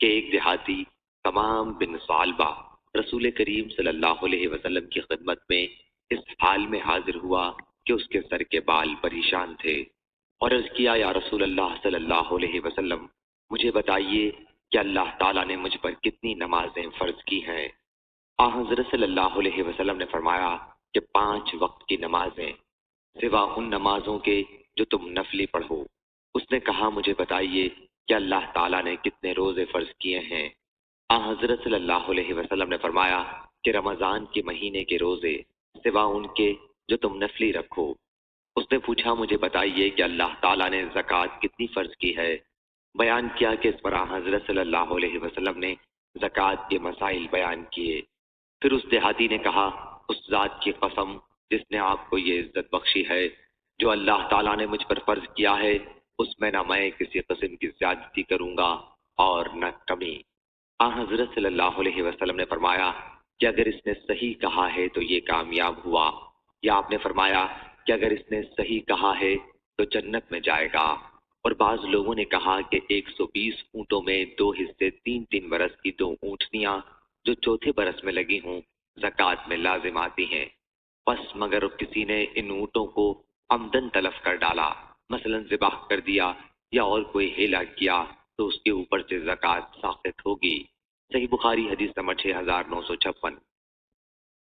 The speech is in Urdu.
کہ ایک دیہاتی تمام بن ثعلبہ رسول کریم صلی اللہ علیہ وسلم کی خدمت میں اس حال میں حاضر ہوا کہ اس کے سر کے بال پریشان تھے، اور عرض کیا یا رسول اللہ صلی اللہ علیہ وسلم، مجھے بتائیے کہ اللہ تعالیٰ نے مجھ پر کتنی نمازیں فرض کی ہیں؟ حضرت صلی اللہ علیہ وسلم نے فرمایا کہ 5 وقت کی نمازیں سوا ان نمازوں کے جو تم نفلی پڑھو۔ اس نے کہا مجھے بتائیے کہ اللہ تعالیٰ نے کتنے روزے فرض کیے ہیں؟ حضرت صلی اللہ علیہ وسلم نے فرمایا کہ رمضان کے مہینے کے روزے سوا ان کے جو تم نفلی رکھو۔ اس نے پوچھا مجھے بتائیے کہ اللہ تعالیٰ نے زکوٰۃ کتنی فرض کی ہے؟ بیان کیا کہ اس پر حضرت صلی اللہ علیہ وسلم نے زکوٰۃ کے مسائل بیان کیے۔ پھر اس دیہاتی نے کہا اس ذات کی قسم جس نے آپ کو یہ عزت بخشی ہے، جو اللہ تعالیٰ نے مجھ پر فرض کیا ہے اس میں نہ میں کسی قسم کی زیادتی کروں گا اور نہ کمی۔ حضرت صلی اللہ علیہ وسلم نے فرمایا کہ اگر اس نے صحیح کہا ہے تو یہ کامیاب ہوا، یا آپ نے فرمایا کہ اگر اس نے صحیح کہا ہے تو جنت میں جائے گا۔ اور بعض لوگوں نے کہا کہ 120 اونٹوں میں 2 حصے 3 برس کی 2 اونٹنیاں جو چوتھے برس میں لگی ہوں زکوٰۃ میں لازم آتی ہیں۔ بس مگر کسی نے ان اونٹوں کو عمدن تلف کر ڈالا، مثلا ذبح کر دیا یا اور کوئی ہیلا کیا، تو اس کے اوپر سے زکوٰۃ ساقط ہوگی۔ صحیح بخاری حدیث نمبر 6956۔